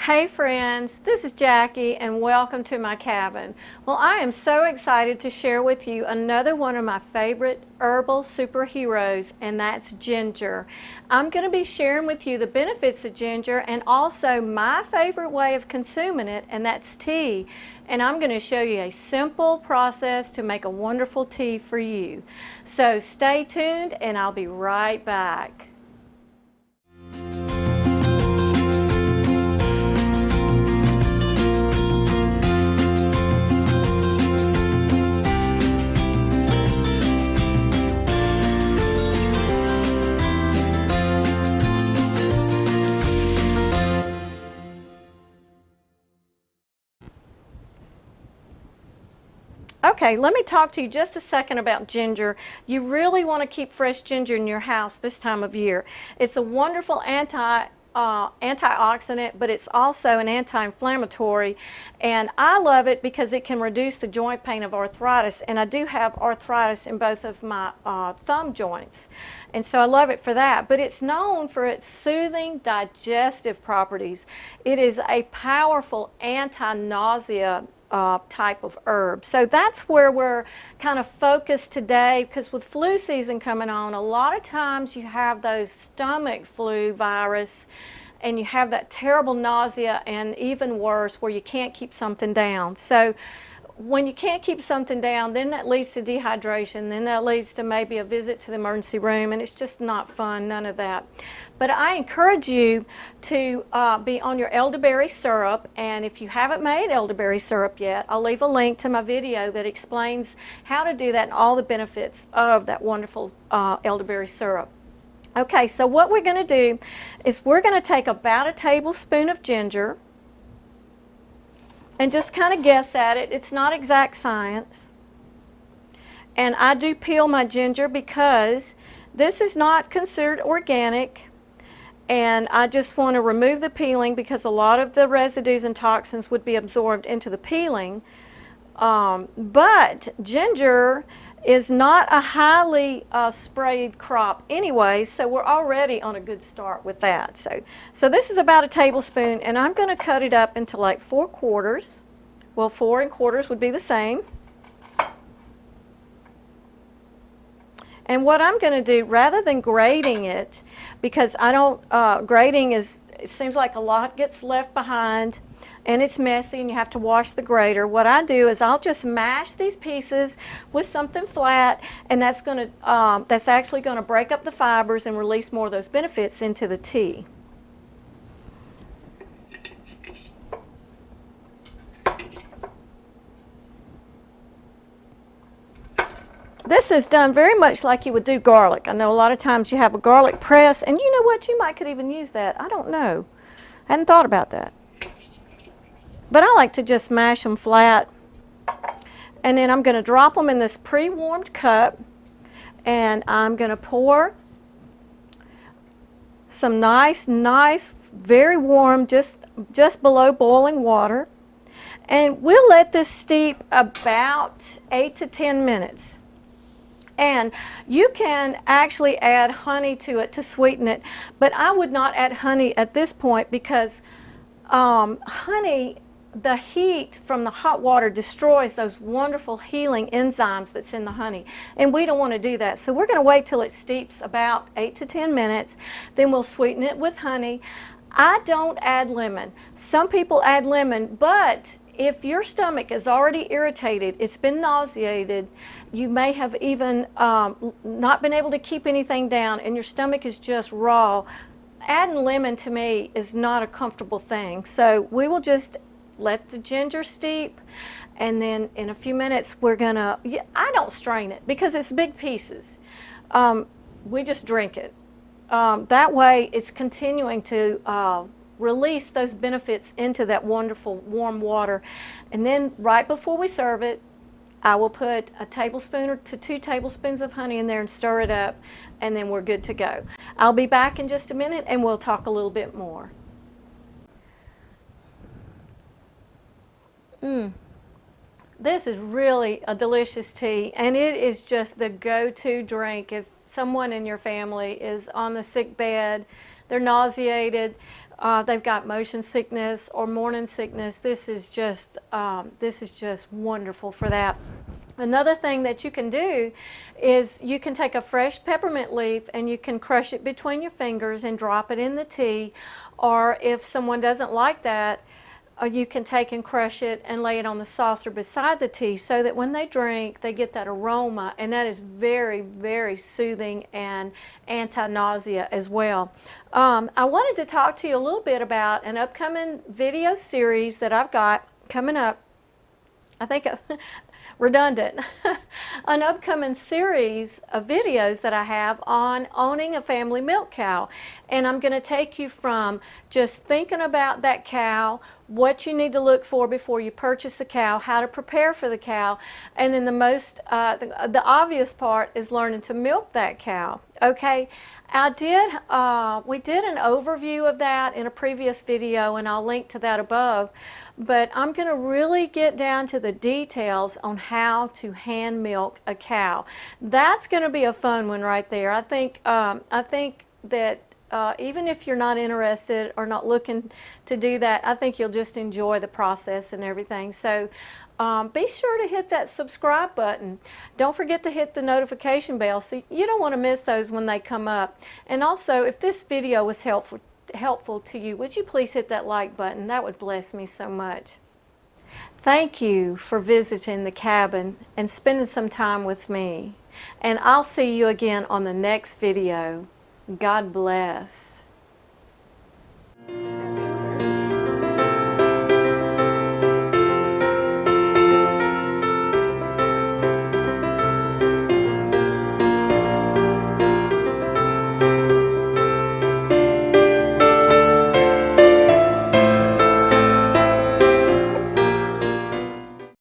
Hey friends, this is Jackie and welcome to my cabin. Well, I am so excited to share with you another one of my favorite herbal superheroes, and that's ginger. I'm going to be sharing with you the benefits of ginger and also my favorite way of consuming it, and that's tea. And I'm going to show you a simple process to make a wonderful tea for you. So stay tuned and I'll be right back. Okay, let me talk to you just a second about ginger. You really want to keep fresh ginger in your house this time of year. It's a wonderful antioxidant, but it's also an anti-inflammatory, and I love it because it can reduce the joint pain of arthritis, and I do have arthritis in both of my thumb joints, and so I love it for that. But it's known for its soothing digestive properties. It is a powerful anti-nausea type of herb. So that's where we're kind of focused today, because with flu season coming on, a lot of times you have those stomach flu virus and you have that terrible nausea, and even worse where you can't keep something down. So when you can't keep something down, then that leads to dehydration, then that leads to maybe a visit to the emergency room, and it's just not fun, none of that. But I encourage you to be on your elderberry syrup, and if you haven't made elderberry syrup yet, I'll leave a link to my video that explains how to do that and all the benefits of that wonderful elderberry syrup. Okay, so what we're going to do is we're going to take about a tablespoon of ginger and just kind of guess at it. It's not exact science. And I do peel my ginger because this is not considered organic, and I just want to remove the peeling because a lot of the residues and toxins would be absorbed into the peeling. But ginger is not a highly sprayed crop anyway, so we're already on a good start with that. So this is about a tablespoon, and I'm going to cut it up into like 4 quarters. Well, 4 and quarters would be the same. And what I'm going to do, rather than grating it, because I don't, grating is, it seems like a lot gets left behind and it's messy and you have to wash the grater. What I do is I'll just mash these pieces with something flat, and that's going to, that's actually going to break up the fibers and release more of those benefits into the tea. This is done very much like you would do garlic. I know a lot of times you have a garlic press, and you know what, you might could even use that. I don't know. I hadn't thought about that. But I like to just mash them flat. And then I'm going to drop them in this pre-warmed cup, and I'm going to pour some nice, very warm, just below boiling water. And we'll let this steep about 8 to 10 minutes. And you can actually add honey to it to sweeten it, but I would not add honey at this point because honey, the heat from the hot water destroys those wonderful healing enzymes that's in the honey, and we don't want to do that. So we're going to wait till it steeps about 8 to 10 minutes, then we'll sweeten it with honey. I don't add lemon. Some people add lemon, but if your stomach is already irritated, it's been nauseated, you may have even not been able to keep anything down, and your stomach is just raw, adding lemon to me is not a comfortable thing. So we will just let the ginger steep, and then in a few minutes we're gonna, I don't strain it because it's big pieces. We just drink it. That way it's continuing to release those benefits into that wonderful warm water. And then right before we serve it, I will put a tablespoon or to 2 tablespoons of honey in there and stir it up, and then we're good to go. I'll be back in just a minute and we'll talk a little bit more. This is really a delicious tea, and it is just the go-to drink if someone in your family is on the sick bed, they're nauseated, they've got motion sickness or morning sickness, this is just wonderful for that. Another thing that you can do is you can take a fresh peppermint leaf and you can crush it between your fingers and drop it in the tea. Or if someone doesn't like that, you can take and crush it and lay it on the saucer beside the tea, so that when they drink, they get that aroma, and that is very, very soothing and anti-nausea as well. I wanted to talk to you a little bit about an upcoming video series that I've got coming up. I think redundant. An upcoming series of videos that I have on owning a family milk cow. And I'm going to take you from just thinking about that cow, what you need to look for before you purchase a cow, how to prepare for the cow, and then the obvious part is learning to milk that cow. Okay, we did an overview of that in a previous video, and I'll link to that above, but I'm going to really get down to the details on how to hand milk a cow. That's going to be a fun one right there. I think that even if you're not interested or not looking to do that, I think you'll just enjoy the process and everything. So be sure to hit that subscribe button. Don't forget to hit the notification bell so you don't want to miss those when they come up. And also, if this video was helpful to you, would you please hit that like button? That would bless me so much. Thank you for visiting the cabin and spending some time with me. And I'll see you again on the next video. God bless.